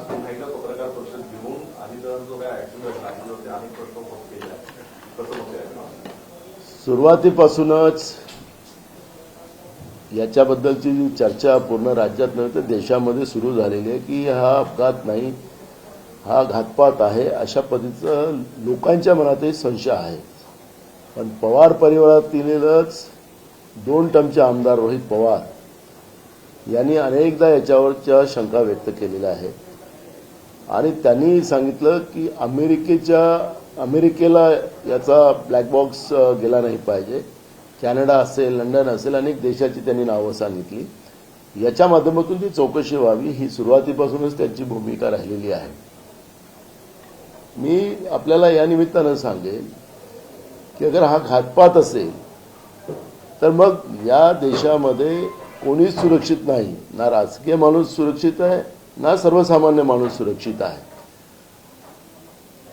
पुन्हा पत्रकार परिषद घेऊन अधिकाऱ्यांचा जो काय ऍक्शन होते अनेक प्रश्न उपस्थित केले कसं बघताय? सुरुवातीपासूनच याच्याबद्दलची जी चर्चा पूर्ण राज्यात नव्हे तर देशामध्ये सुरू झालेली आहे की हा अपघात नाही, हा घातपात आहे, अशा पद्धतीचं लोकांच्या मनातही संशय आहे. पण पवार परिवारातीलच 2 टर्मचे आमदार रोहित पवार यांनी अनेकदा याच्यावरच्या शंका व्यक्त केलेल्या आहेत आणि त्यांनी सांगितलं की अमेरिकेला याचा ब्लॅक बॉक्स गेला नाही पाहिजे. कॅनडा असेल, लंडन असेल, अनेक देशाची त्यांनी नावं सांगितली. याच्या माध्यमातून ती चौकशी व्हावी ही सुरुवातीपासूनच त्यांची भूमिका राहिलेली आहे. मी आपल्याला या निमित्तानं सांगेन की अगर हा घातपात असेल तर मग या देशामध्ये कोणीच सुरक्षित नाही. ना राजकीय माणूस सुरक्षित आहे, ना सर्वसामान्य माणूस सुरक्षित आहे.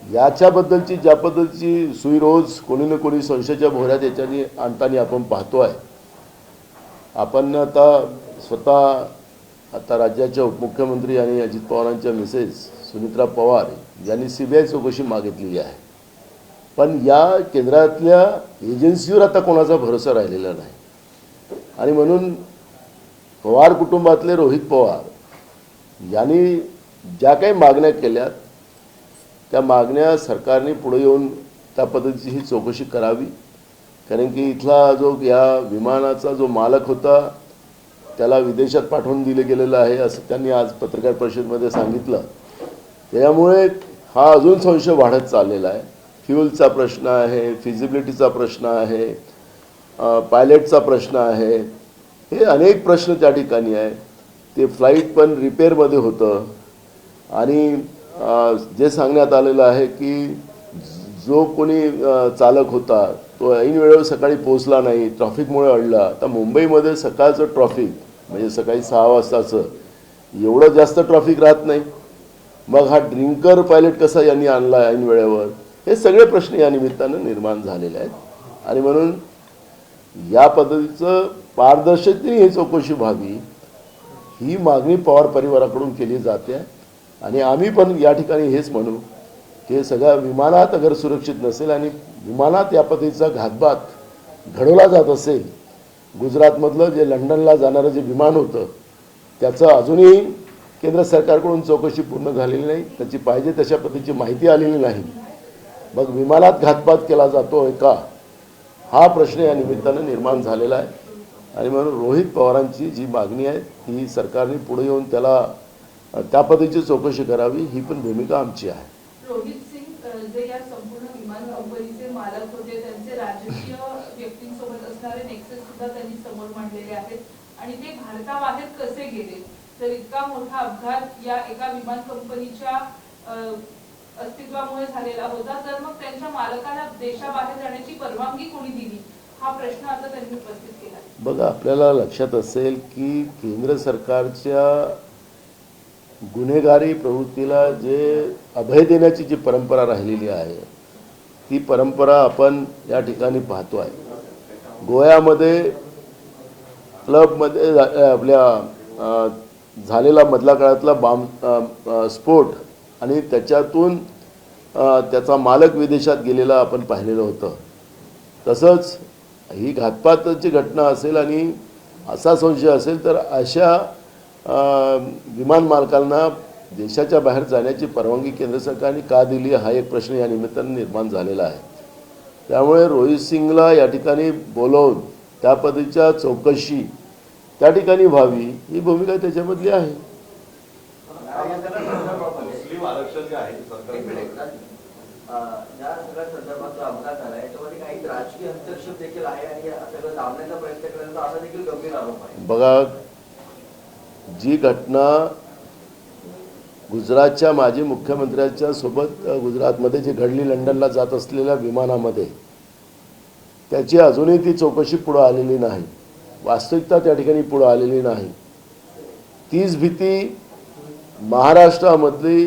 याच्याबद्दलची ज्या पद्धतीची सुई रोज कोणी ना कोणी संशयाच्या भोवऱ्यात याच्याने आणताना आपण पाहतोय. आपण आता राज्याच्या उपमुख्यमंत्री आणि अजित पवारांच्या मिसेस सुनित्रा पवार यांनी सीबीआय चौकशी मागितलेली आहे. पण या केंद्रातल्या एजन्सीवर आता कोणाचा भरोसा राहिलेला नाही आणि म्हणून पवार कुटुंबातले रोहित पवार यांनी ज्या काही मागण्या केल्यात त्या मागण्या सरकारने पुढे येऊन त्या पद्धतीची ही चौकशी करावी. कारण की इथला जो या विमानाचा जो मालक होता त्याला विदेशात पाठवून दिले गेलेलं आहे असं त्यांनी आज पत्रकार परिषदेमध्ये सांगितलं. त्यामुळे हा अजून संशय वाढत चाललेला आहे. फ्युलचा प्रश्न आहे, फिजिबिलिटीचा प्रश्न आहे, पायलटचा प्रश्न आहे, हे अनेक प्रश्न त्या ठिकाणी आहे. ते फ्लाईट पण रिपेअरमध्ये होतं आणि जे सांगण्यात आलेलं आहे की जो कोणी चालक होता तो ऐन वेळेवर सकाळी पोहोचला नाही, ट्रॅफिकमुळे अडला. आता मुंबईमध्ये सकाळचं ट्रॅफिक म्हणजे सकाळी 6 वाजताचं एवढं जास्त ट्रॅफिक राहत नाही. मग हा ड्रिंकर पायलट कसा यांनी आणला ऐन वेळेवर, हे सगळे प्रश्न या निमित्तानं निर्माण झालेले आहेत आणि म्हणून या पद्धतीचं पारदर्शकतेने ही चौकशी व्हावी ही मागणी पवार परिवाराकडून केली जाते. आणि आम्ही पण या ठिकाणी हेच म्हणू की सगळ्या विमानात अगर सुरक्षित नसेल आणि विमानात या पद्धतीचा घातपात घडवला जात असेल, गुजरातमधलं जे लंडनला जाणारं जे विमान होतं त्याचं अजूनही केंद्र सरकारकडून चौकशी पूर्ण झालेली नाही, त्याची पाहिजे तशा पद्धतीची माहिती आलेली नाही. मग विमानात घातपात केला जातोय का, हा प्रश्न या निमित्तानं निर्माण झालेला आहे. आणि म्हणून रोहित पवारांची जी मागणी आहे ती सरकारने पुढे येऊन त्याला त्या पद्धतीची चौकशी करावी ही पण भूमिका आमची आहे. रोहित सिंग जे या संपूर्ण विमान कंपनीचे मालक होते त्यांचे राजकीय व्यक्तींसोबत असणारे नेक्सस सुद्धा त्यांनी समोर मांडलेले आहेत आणि ते भारताबाहेर कसे गेले. तर इतका मोठा अपघात या एका विमान कंपनीच्या अस्तित्वामुळे झालेला होता, तर मग त्यांच्या मालकाला देशाबाहेर जाण्याची परवानगी कोणी दिली, हा प्रश्न आता त्यांनी उपस्थित केला. बघा, आपल्याला लक्षात असेल की केंद्र सरकारच्या गुन्हेगारी प्रवृत्तीला जे अभय देण्याची जी परंपरा राहिलेली आहे ती परंपरा आपण या ठिकाणी पाहतो आहे. गोव्यामध्ये क्लबमध्ये आपल्या झालेला मधल्या काळातला स्फोट आणि त्याच्यातून त्याचा मालक विदेशात गेलेला आपण पाहिलेलं होतं. तसंच ही घातपाताची घटना असेल आणि असा संशय असेल तर अशा विमान मालकांना देशाच्या बाहेर जाण्याची परवानगी केंद्र सरकारने का दिली हा एक प्रश्न या निमित्ताने निर्माण झालेला आहे. त्यामुळे रोहित सिंगला या ठिकाणी बोलवून त्या पद्धतीच्या चौकशी त्या ठिकाणी व्हावी ही भूमिका त्याच्यामधली आहे. मुस्लिम आरक्षण जे आहे या सगळ्या संदर्भात जो अपघात झाला याच्यामध्ये काही राजकीय हस्तक्षेप देखील आहे आणि सगळं दाबण्याचा प्रयत्न करण्याचा असा देखील गंभीर आरोप आहे. बघा, जी घटना गुजरातच्या माजी मुख्यमंत्र्यांच्या सोबत गुजरातमध्ये जी घडली लंडनला जात असलेल्या विमानामध्ये, त्याची अजूनही ती चौकशी पुढे आलेली नाही. वास्तविकता त्या ठिकाणी पुढे आलेली नाही. तीच भीती महाराष्ट्रामधली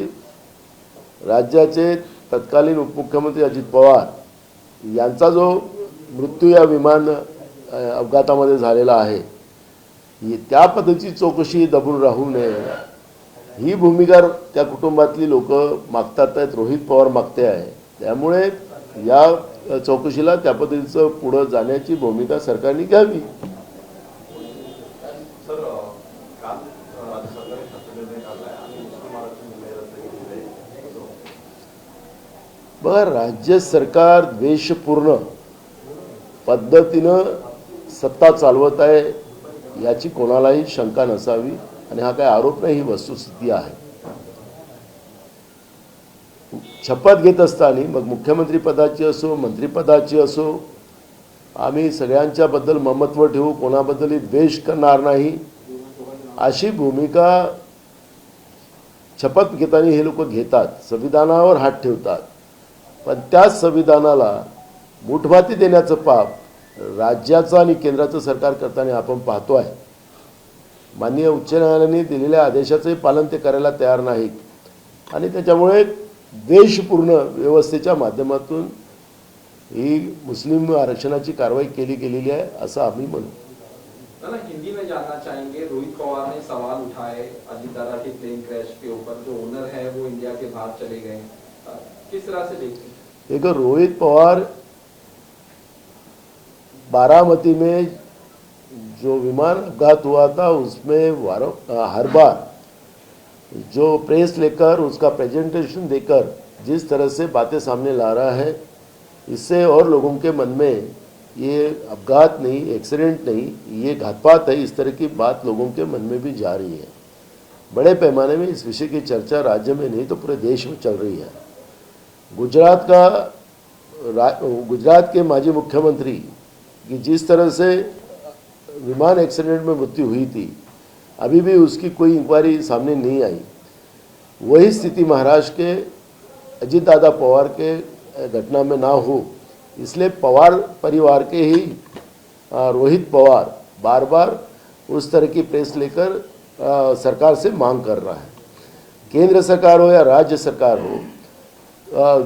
राज्याचे तत्कालीन उपमुख्यमंत्री अजित पवार यांचा जो मृत्यू या विमान अपघातामध्ये झालेला आहे, त्या पद्धतीची चौकशी दबून राहू नये ही भूमिका त्या कुटुंबातली लोक मागतात आहेत, रोहित पवार मागते आहे. त्यामुळे या चौकशीला त्या पद्धतीचं पुढे जाण्याची भूमिका सरकारने घ्यावी. सर, काल राज्य सरकारने शासन निर्णय काढलाय आणि मुस्लिम आरक्षण निर्णय रद्द केलेले आहे. बघा, राज्य सरकार द्वेषपूर्ण पद्धतीनं सत्ता चालवत आहे याची कोणालाही शंका नसावी आणि हा काय आरोप नाही, ही वस्तुस्थिती आहे. शपथ घेत असताना मग मुख्यमंत्री पदाची असो मंत्रिपदाची असो आम्ही सगळ्यांच्या बद्दल ममत्व ठेवू, कोणाबद्दलही द्वेष करणार नाही अशी भूमिका शपथ घेताना हे लोक घेतात, संविधानावर हात ठेवतात. पण त्याच संविधानाला मुठभाती देण्याचं पाप राज्याचं आणि केंद्राचं सरकार करताना आपण पाहतो आहे. माननीय उच्च न्यायालयाने दिलेल्या आदेशाचंही पालन ते करायला तयार नाहीत आणि त्याच्यामुळे द्वेषपूर्ण व्यवस्थेच्या माध्यमातून ही मुस्लिम आरक्षणाची कारवाई केली गेलेली आहे असं आम्ही म्हणू. हिंदी में जानना चाहेंगे, रोहित पवार ने सवाल उठाए अजीत दादा के प्लेन क्रैश के ऊपर, जो ओनर है वो इंडिया के बाहर चले गए, किस तरह से देखते हैं? देखो, रोहित पवार बारामती में जो विमान अपघात हुआ था उसमें हर बार जो प्रेस लेकर उसका प्रेजेंटेशन देकर जिस तरह से बातें सामने ला रहा है, इससे और लोगों के मन में ये अपघात नहीं, एक्सीडेंट नहीं, ये घातपात है, इस तरह की बात लोगों के मन में भी जा रही है. बड़े पैमाने में इस विषय की चर्चा राज्य में नहीं तो पूरे देश में चल रही है. गुजरात के माजी मुख्यमंत्री की जिस तरह से विमान एक्सीडेंट में मृत्यु हुई थी, अभी भी उसकी कोई इंक्वायरी सामने नहीं आई. वही स्थिति महाराष्ट्र के अजीत दादा पवार के घटना में ना हो, इसलिए पवार परिवार के ही रोहित पवार बार बार उस तरह की प्रेस लेकर सरकार से मांग कर रहा है. केंद्र सरकार हो या राज्य सरकार हो,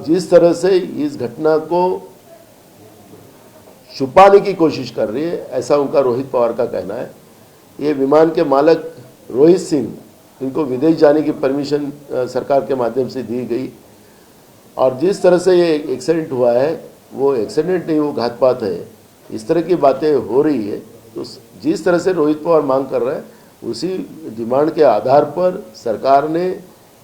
जिस तरह से इस घटना को छुपाने की कोशिश कर रही है, ऐसा उनका रोहित पवार का कहना है. ये विमान के मालक रोहित सिंह, इनको विदेश जाने की परमिशन सरकार के माध्यम से दी गई और जिस तरह से ये एक्सीडेंट हुआ है वो एक्सीडेंट नहीं, वो घातपात है, इस तरह की बातें हो रही है. तो जिस तरह से रोहित पवार मांग कर रहे हैं उसी डिमांड के आधार पर सरकार ने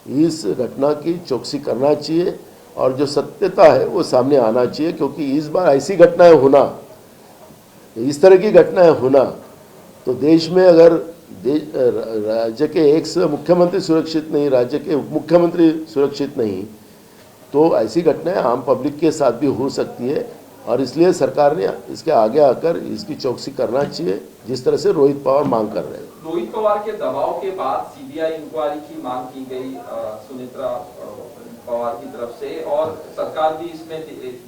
इस घटना की चौकसी करना चाहिए और जो सत्यता है वो सामने आना चाहिए. क्योंकि इस बार ऐसी घटनाएं होना, इस तरह की घटनाएं होना तो देश में अगर राज्य के एक मुख्यमंत्री सुरक्षित नहीं, राज्य के उप मुख्यमंत्री सुरक्षित नहीं, तो ऐसी घटनाएं आम पब्लिक के साथ भी हो सकती है और इसलिए सरकार ने इसके आगे आकर इसकी चौकसी करना चाहिए जिस तरह से रोहित पवार मांग कर रहे हैं. रोहित पवार के दबाव के बाद सीबीआई इंक्वायरी की मांग की गई सुनेत्रा पवार की तरफ से और सरकार भी इसमें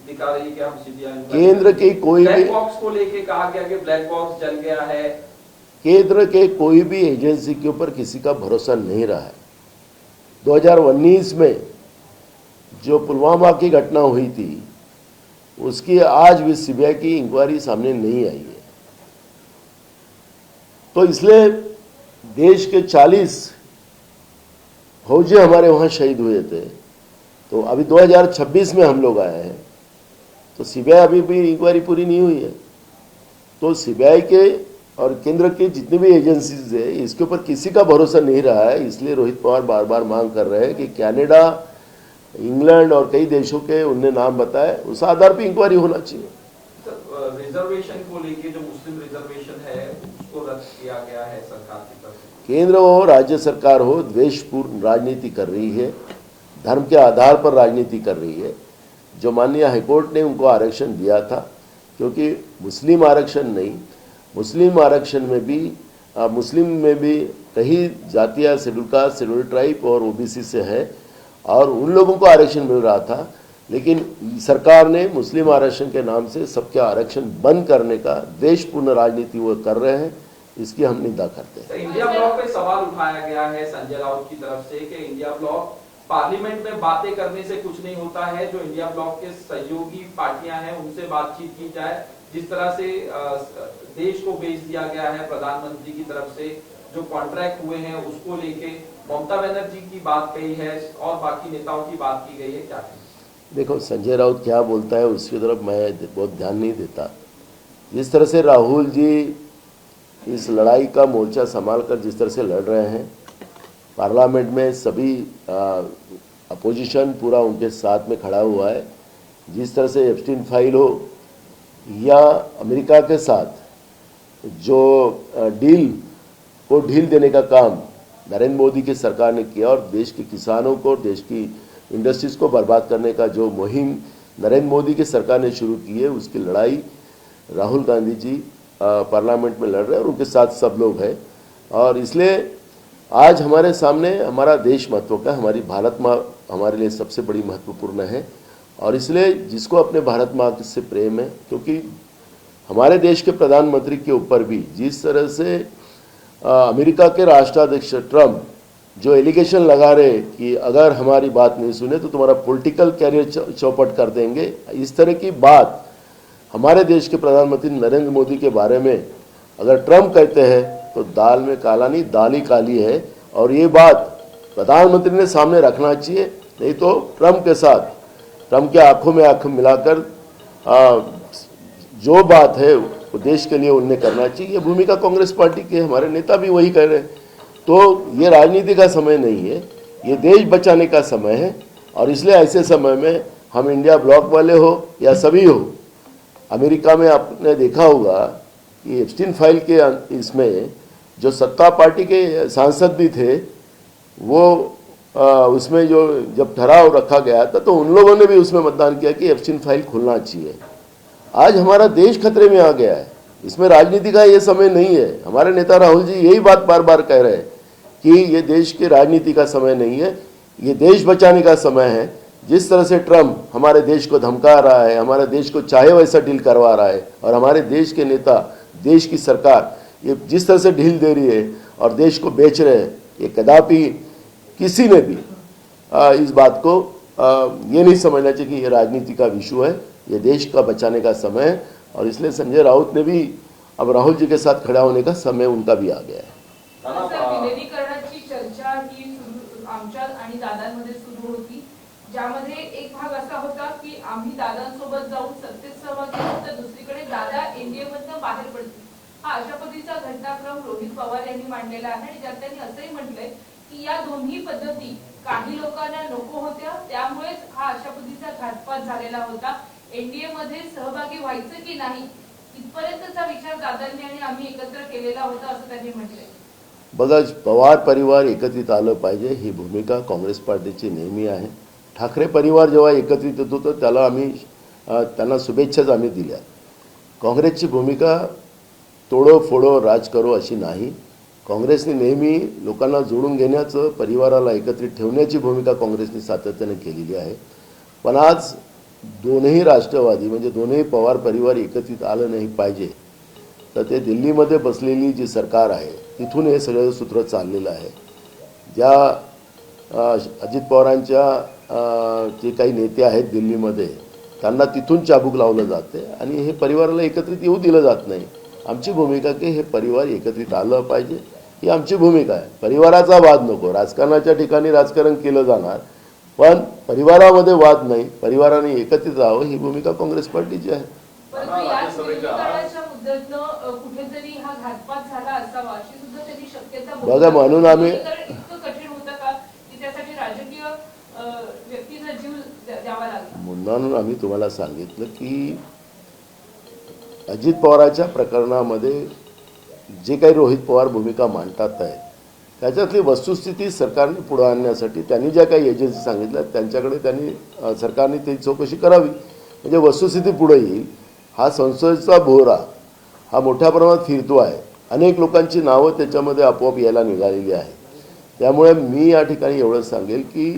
दिखा रही है कि हम सीबीआई केंद्र की कोई भी ब्लैक बॉक्स को लेके कहा गया कि ब्लैक बॉक्स जल गया है. केंद्र के कोई भी एजेंसी के ऊपर किसी का भरोसा नहीं रहा है. 2019 में जो पुलवामा की घटना हुई थी उसकी आज भी सीबीआई की इंक्वायरी सामने नहीं आई है. तो इसलिए देश के 40 फौजी हमारे वहां शहीद हुए थे. तो अभी 2026 में हम लोग आए हैं तो सीबीआई अभी भी इंक्वायरी पूरी नहीं हुई है. तो सीबीआई के और केंद्र के जितने भी एजेंसीज है इसके ऊपर किसी का भरोसा नहीं रहा है. इसलिए रोहित पवार बार बार मांग कर रहे हैं कि कनाडा, इंग्लैंड और कई देशों के उनने नाम बताए, उस आधार पर इंक्वायरी होना चाहिए. रिजर्वेशन को लेके जो मुस्लिम रिजर्वेशन है उसको रद्द किया गया है सरकार की तरफ से. केंद्र हो राज्य सरकार हो द्वेषपूर्ण राजनीति कर रही है, धर्म के आधार पर राजनीति कर रही है. जो माननीय हाईकोर्ट ने उनको आरक्षण दिया था, क्योंकि मुस्लिम आरक्षण नहीं, मुस्लिम आरक्षण में भी मुस्लिम में भी कई जातियाँ शेड्यूल कास्ट, शेड्यूल ट्राइब और ओबीसी से है और उन लोगों को आरक्षण मिल रहा था. लेकिन सरकार ने मुस्लिम आरक्षण के नाम से सबके आरक्षण बंद करने का द्वेषपूर्ण राजनीति वो कर रहे हैं, इसकी हम निंदा करते हैं. इंडिया ब्लॉक पे सवाल उठाया गया है संजय राउत की तरफ से कि इंडिया ब्लॉक पार्लियामेंट में बातें करने से कुछ नहीं होता है, जो इंडिया ब्लॉक के सहयोगी पार्टियां हैं उनसे बातचीत की जाए. जिस तरह से देश को भेज दिया गया है प्रधानमंत्री की तरफ से, जो कॉन्ट्रैक्ट हुए हैं उसको लेके ममता बनर्जी की बात कही है और बाकी नेताओं की बात की गई है, क्या कहें? देखो, संजय राउत क्या बोलता है उसकी तरफ मैं बहुत ध्यान नहीं देता। जिस तरह से राहुल जी इस लड़ाई का मोर्चा संभाल कर जिस तरह से लड़ रहे हैं, पार्लियामेंट में सभी अपोजिशन पूरा उनके साथ में खड़ा हुआ है। जिस तरह से एप्स्टीन फाइल हो या अमेरिका के साथ जो डील को ढील देने का काम नरेंद्र मोदी की सरकार ने किया और देश के किसानों को, देश की इंडस्ट्रीज को बर्बाद करने का जो मुहिम नरेंद्र मोदी की सरकार ने शुरू की है, उसकी लड़ाई राहुल गांधी जी पार्लियामेंट में लड़ रहे हैं और उनके साथ सब लोग हैं। और इसलिए आज हमारे सामने हमारा देश महत्व का, हमारी भारत माँ हमारे लिए सबसे बड़ी महत्वपूर्ण है। और इसलिए जिसको अपने भारत माँ से प्रेम है, क्योंकि हमारे देश के प्रधानमंत्री के ऊपर भी जिस तरह से अमेरिका के राष्ट्राध्यक्ष ट्रम्प जो एलिगेशन लगा रहे कि अगर हमारी बात नहीं सुने तो तुम्हारा पॉलिटिकल कैरियर चौपट कर देंगे, इस तरह की बात हमारे देश के प्रधानमंत्री नरेंद्र मोदी के बारे में अगर ट्रम्प कहते हैं तो दाल में काला नहीं, दाल ही काली है। और ये बात प्रधानमंत्री ने सामने रखना चाहिए, नहीं तो ट्रम्प के साथ, ट्रम्प के आंखों में आंख मिलाकर जो बात है वो देश के लिए उन्हें करना चाहिए। ये भूमिका कांग्रेस पार्टी के हमारे नेता भी वही कह रहे हैं। तो ये राजनीति का समय नहीं है, ये देश बचाने का समय है। और इसलिए ऐसे समय में हम इंडिया ब्लॉक वाले हो या सभी हो, अमेरिका में आपने देखा होगा कि एप्स्टीन फाइल के इसमें जो सत्ता पार्टी के सांसद भी थे, वो उसमें जो जब ठहराव रखा गया था तो उन लोगों ने भी उसमें मतदान किया कि एप्स्टीन फाइल खुलना चाहिए। आज हमारा देश खतरे में आ गया है, इसमें राजनीति का ये समय नहीं है। हमारे नेता राहुल जी यही बात बार बार कह रहे हैं कि ये देश की राजनीति का समय नहीं है, ये देश बचाने का समय है। जिस तरह से ट्रम्प हमारे देश को धमका रहा है, हमारे देश को चाहे वैसा डील करवा रहा है, और हमारे देश के नेता, देश की सरकार ये जिस तरह से ढील दे रही है और देश को बेच रहे हैं, ये कदापि किसी ने भी इस बात को ये नहीं समझना चाहिए कि ये राजनीति का इशू है, ये देश का बचाने का समय है। और इसलिए संजय राउत ने भी अब राहुल जी के साथ खड़ा होने का समय उनका भी आ गया है। विलीनीकरणाची चर्चा ही आमच्या आणि दादांमध्ये सुरू होती, ज्यामध्ये एक भाग असा होता की आम्ही दादांसोबत जाऊन सत्तेत सहभागी होऊ तर दुसरीकडे दादा एनडीएमधून बाहेर पडतील। हा अशा पद्धतीचा घटनाक्रम रोहित पवार यांनी मांडलेला आहे आणि ज्यात त्यांनी असंही म्हटलंय की या दोन्ही पद्धती काही लोकांना नको होत्या, त्यामुळेच हा अशा पद्धतीचा घातपात झालेला होता। एनडीए मध्ये सहभागी व्हायचं की नाही इथपर्यंतचा विचार दादांनी आणि आम्ही एकत्र केलेला होता असं त्यांनी म्हटलंय। बघा, पवार परिवार एकत्रित आलं पाहिजे ही भूमिका काँग्रेस पार्टीची नेहमी आहे। ठाकरे परिवार जेव्हा एकत्रित येतो तर त्याला आम्ही त्यांना शुभेच्छाच आम्ही दिल्या। काँग्रेसची भूमिका तोडो फोडो राज करो अशी नाही। काँग्रेसने नेहमी लोकांना जोडून घेण्याचं, परिवाराला एकत्रित ठेवण्याची भूमिका काँग्रेसने सातत्याने केलेली आहे। पण आज दोनही राष्ट्रवादी म्हणजे दोनही पवार परिवार एकत्रित आलं नाही पाहिजे, तर ते दिल्लीमध्ये बसलेली जी सरकार आहे तिथून हे सगळं सूत्र चाललेलं आहे। ज्या अजित पवारांच्या जे काही नेते आहेत दिल्लीमध्ये त्यांना तिथून चाबूक लावलं जाते आणि हे परिवाराला एकत्रित येऊ दिलं जात नाही। आमची भूमिका की हे परिवार एकत्रित आलं पाहिजे ही आमची भूमिका आहे। परिवाराचा वाद नको, राजकारणाच्या ठिकाणी राजकारण केलं जाणार, पण परिवारामध्ये वाद नाही, परिवाराने एकत्रित राहावं ही भूमिका काँग्रेस पार्टीची आहे। परंतु या विलीनीकरणाच्या मुद्द्यातनं कुठेतरी हा घातपात झाला असावा अशी सुद्धा त्यांनी शक्यता बघा, म्हणून आम्ही इतकं कठीण होतं का की त्यासाठी राजकीय व्यक्तींना जीव द्यावा लागला। म्हणून आम्ही तुम्हाला सांगितलं की अजित पवारांच्या प्रकरणामध्ये जे काही रोहित पवार भूमिका मांडतात आहेत त्याच्यातली वस्तुस्थिती सरकारने पुढे आणण्यासाठी त्यांनी ज्या काही एजन्सी सांगितल्या त्यांच्याकडे त्यांनी सरकारने ती चौकशी करावी, म्हणजे वस्तुस्थिती पुढे येईल। हा संसदेचा भोवरा हा मोठ्या प्रमाणात फिरतो आहे, अनेक लोकांची नावं त्याच्यामध्ये आपोआप यायला निघालेली आहे। त्यामुळे मी या ठिकाणी एवढंच सांगेल की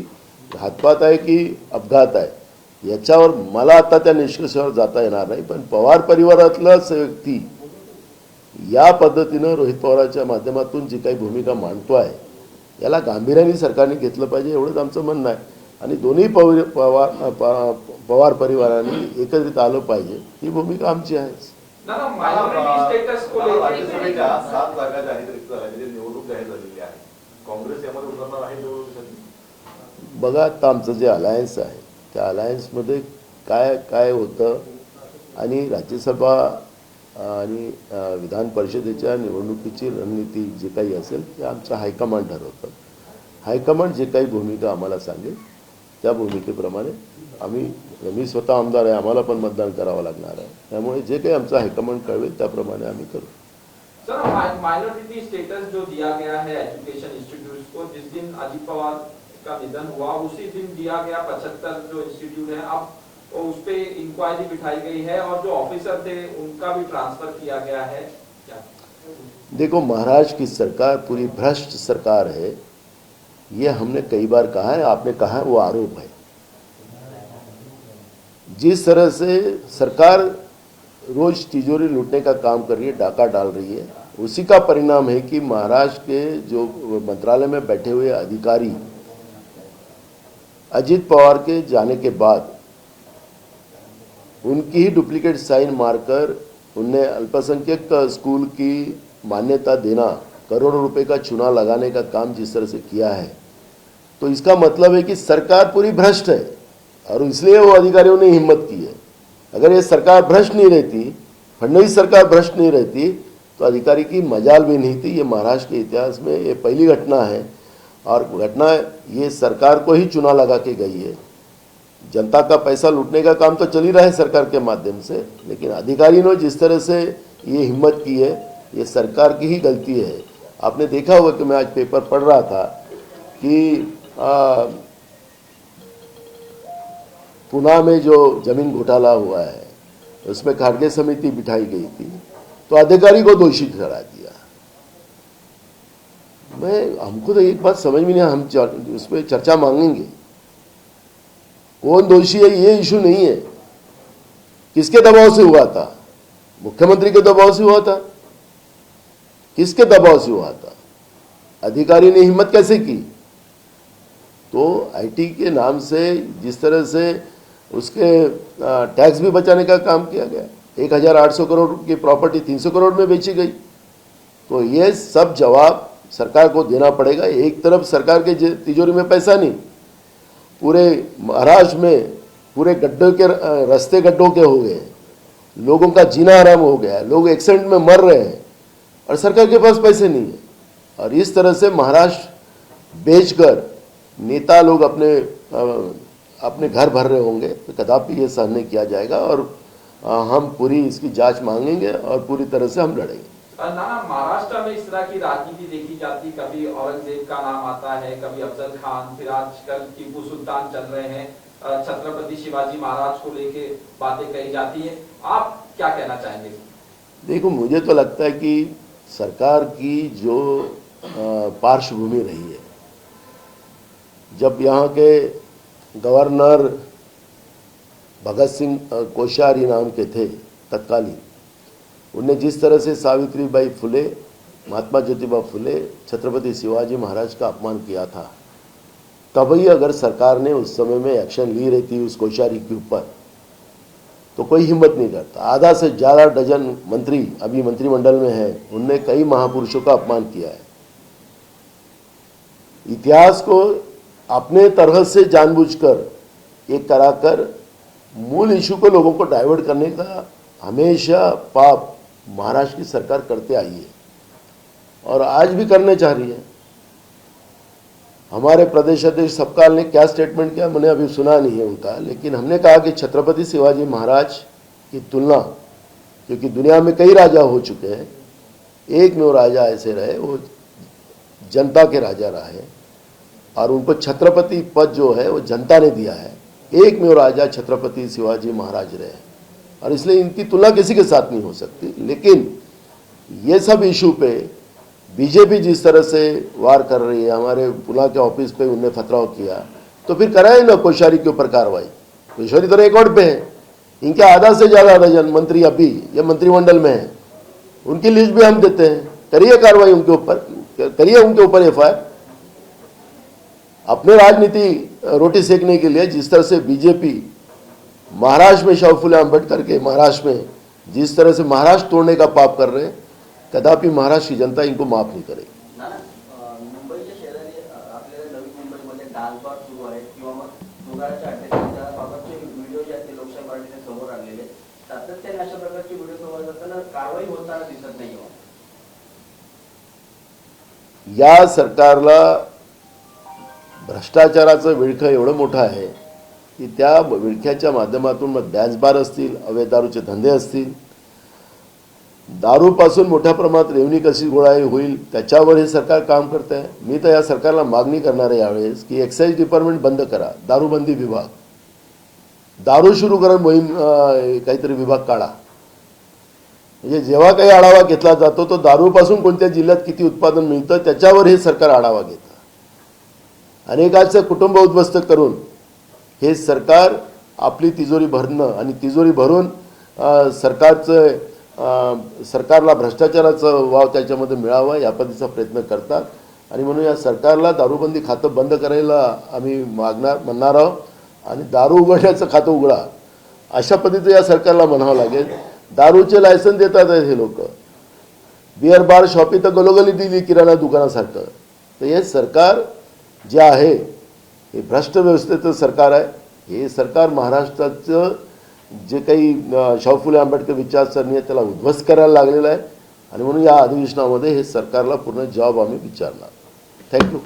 घातपात आहे की अपघात आहे याच्यावर मला आता त्या निष्कर्षावर जाता येणार नाही, पण पवार परिवारातलाच व्यक्ती या पद्धतीनं रोहित पवारांच्या माध्यमातून जी काही भूमिका मांडतो आहे याला गांभीर्याने सरकारने घेतलं पाहिजे एवढंच आमचं म्हणणं आहे। आणि दोन्ही पवार परिवारांनी एकत्रित आलं पाहिजे ही भूमिका आमची आहे। मायनॉरिटी स्टेटस को लेकर राज्यसभेच्या 7 जागा जाहीर झाल्या, म्हणजे निवडणूक जाहीर झालेली आहे। काँग्रेस यामध्ये उतरणार आहे निवडणूक दिवसाची? बघा आता आमचं जे अलायन्स आहे त्या अलायन्समध्ये काय काय होतं आणि राज्यसभा आणि विधान परिषदेच्या निवडणुकीची रणनीती जे काही असेल ते आमचं हायकमांड ठरवतं. हायकमांड जे काही भूमिका आम्हाला सांगेल त्या भूमिकेप्रमाणे मी स्वतः आमदार आहे, आम्हाला पण मतदान करावं लागणार आहे. त्यामुळे जे काही आमचं हायकमांड कळवेल त्याप्रमाणे आम्ही करू. सर, माइनॉरिटी स्टेटस जो दिया गया है एजुकेशन इंस्टीट्यूट को, जिस दिन अजित पवार का निधन हुआ उसी दिन दिया गया 75 जो इंस्टीट्यूट है, अब उस पे इंक्वायरी बिठाई गई है और जो ऑफिसर थे उनका भी ट्रांसफर किया गया है. क्या देखो, महाराष्ट्र की सरकार पूरी भ्रष्ट सरकार है, ये हमने कई बार कहा है, आपने कहा है, वो आरोप है. जिस तरह से सरकार रोज तिजोरी लूटने का काम कर रही है, डाका डाल रही है, उसी का परिणाम है कि महाराष्ट्र के जो मंत्रालय में बैठे हुए अधिकारी अजित पवार के जाने के बाद उनकी ही डुप्लीकेट साइन मारकर उनने अल्पसंख्यक स्कूल की मान्यता देना, करोड़ों रुपए का चूना लगाने का काम जिस तरह से किया है, तो इसका मतलब है कि सरकार पूरी भ्रष्ट है और इसलिए वो अधिकारियों ने हिम्मत की है. अगर ये सरकार भ्रष्ट नहीं रहती, फडणवीस सरकार भ्रष्ट नहीं रहती, तो अधिकारी की मजाल भी नहीं थी. ये महाराष्ट्र के इतिहास में ये पहली घटना है और घटना ये सरकार को ही चुना लगा के गई है. जनता का पैसा लूटने का काम तो चल ही रहा है सरकार के माध्यम से, लेकिन अधिकारियों ने जिस तरह से ये हिम्मत की है, ये सरकार की ही गलती है. आपने देखा होगा कि मैं आज पेपर पढ़ रहा था कि पुणे में जो जमीन घोटाला हुआ है उसमें खाड़गे समिति बिठाई गई थी, तो अधिकारी को दोषी ठहरा दिया. हमको तो एक बात समझ में नहीं, हम उस पर चर्चा मांगेंगे. कौन दोषी है ये इशू नहीं है. किसके दबाव से हुआ था? मुख्यमंत्री के दबाव से हुआ था? किसके दबाव से हुआ था? अधिकारी ने हिम्मत कैसे की? तो आईटी के नाम से जिस तरह से उसके टैक्स भी बचाने का काम किया गया, 1800 करोड़ की प्रॉपर्टी 300 करोड़ में बेची गई. तो ये सब जवाब सरकार को देना पड़ेगा. एक तरफ सरकार के तिजोरी में पैसा नहीं, पूरे महाराष्ट्र में पूरे गड्ढों के रास्ते गड्ढों के हो गए, लोगों का जीना हराम हो गया, लोग एक्सीडेंट में मर रहे हैं और सरकार के पास पैसे नहीं है. और इस तरह से महाराष्ट्र बेचकर नेता लोग अपने घर भर रहे होंगे, तो कदापि ये सहन नहीं किया जाएगा और हम पूरी इसकी जांच मांगेंगे और पूरी तरह से हम लड़ेंगे. नाना, महाराष्ट्र में इस तरह की राजनीति देखी जाती, कभी औरंगजेब का नाम आता है, कभी अफजल खान, फिर आजकल टीपू सुल्तान चल रहे हैं, छत्रपति शिवाजी महाराज को लेके बातें कही जाती है. आप क्या कहना चाहेंगे? देखो, मुझे तो लगता है कि सरकार की जो पार्श्वभूमि रही है, जब यहाँ के गवर्नर भगत सिंह कोश्यारी नाम के थे तत्कालीन, उनने जिस तरह से सावित्रीबाई फुले, महात्मा ज्योतिबा फुले, छत्रपति शिवाजी महाराज का अपमान किया था, तभी अगर सरकार ने उस समय में एक्शन ली रहती उस कोश्यारी के ऊपर, तो कोई हिम्मत नहीं करता. आधा से ज़्यादा डजन मंत्री अभी मंत्रिमंडल में हैं, उनने कई महापुरुषों का अपमान किया है. इतिहास को अपने तरह से जानबूझकर एक कराकर मूल इशू को लोगों को डाइवर्ट करने का हमेशा पाप महाराष्ट्र की सरकार करते आई है और आज भी करने चाह रही है. हमारे प्रदेश अध्यक्ष सबकाल ने क्या स्टेटमेंट किया मैंने अभी सुना नहीं है उनका, लेकिन हमने कहा कि छत्रपति शिवाजी महाराज की तुलना, क्योंकि दुनिया में कई राजा हो चुके हैं, एक में वो राजा ऐसे रहे, वो जनता के राजा रहे और उनको छत्रपति पद जो है वो जनता ने दिया है. एक में वो राजा छत्रपति शिवाजी महाराज रहे और इसलिए इनकी तुलना किसी के साथ नहीं हो सकती. लेकिन ये सब इशू पे बीजेपी जिस तरह से वार कर रही है, हमारे पुणे के ऑफिस पे उनने पथराव किया, तो फिर कराए ना कोश्यारी के ऊपर कार्रवाई. कोश्यारी तो रिकॉर्ड पे है, इनके आधा से ज़्यादा डजन मंत्री अभी ये मंत्रिमंडल में है, उनकी लिस्ट भी हम देते हैं. करिए कार्रवाई उनके ऊपर, करिए उनके ऊपर एफआईआर. अपने राजनीति रोटी सेकने के लिए जिस तरह से बीजेपी महाराष्ट्र में शाहू फुले आंबेडकर के महाराष्ट्र में जिस तरह से महाराष्ट्र तोड़ने का पाप कर रहे हैं, कदापि महाराष्ट्र की जनता इनको माफ नहीं करेगी. मुंबईच्या शहरात डान्सबार सुरू आहेत किंवा मग दुधाळाच्या अड्ड्याच्या बाबतचे व्हिडिओ जे आहेत ते लोकशाही पार्टीने समोर आणलेले आहेत. सातत्याने अशा प्रकारचे व्हिडिओ समोर जाताना कारवाई होताना दिसत नाही. या सरकारला भ्रष्टाचाराचं विळखं एवढं मोठं आहे की त्या विळख्याच्या माध्यमातून मग डॅन्सबार असतील, अवैध दारूचे धंदे असतील, दारूपासून मोठ्या प्रमाणात रेव्हन्यू कशी गोळा होईल त्याच्यावर हे सरकार काम करत आहे. मी तर या सरकारला मागणी करणार आहे यावेळेस की एक्साईज डिपार्टमेंट बंद करा, दारूबंदी विभाग, दारू सुरू करा मोहीम काहीतरी विभाग काढा. म्हणजे जेव्हा काही आढावा घेतला जातो तो दारूपासून कोणत्या जिल्ह्यात किती उत्पादन मिळतं त्याच्यावर हे सरकार आढावा घेतं. अनेकांचं कुटुंब उद्ध्वस्त करून हे सरकार आपली तिजोरी भरणं आणि तिजोरी भरून सरकारला भ्रष्टाचाराचं वाव त्याच्यामध्ये मिळावा या पद्धतीचा प्रयत्न करतात. आणि म्हणून या सरकारला दारूबंदी खातं बंद करायला आम्ही म्हणणार आहोत आणि दारू उघडण्याचं खातं उघडा अशा पद्धतीचं या सरकारला म्हणावं लागेल. दारूचे लायसन देतात हे लोक, बिअर बार शॉपी तर गलोगली दिली किराणा दुकानासारखं. तर हे सरकार जे आहे हे भ्रष्ट व्यवस्थेचं सरकार आहे. हे सरकार महाराष्ट्राचं जे काही शाहू फुले आंबेडकर विचारसरणी आहे त्याला उद्ध्वस्त करायला लागलेलं आहे. आणि म्हणून या अधिवेशनामध्ये हे सरकारला पूर्ण जबाब आम्ही विचारणार. थँक्यू.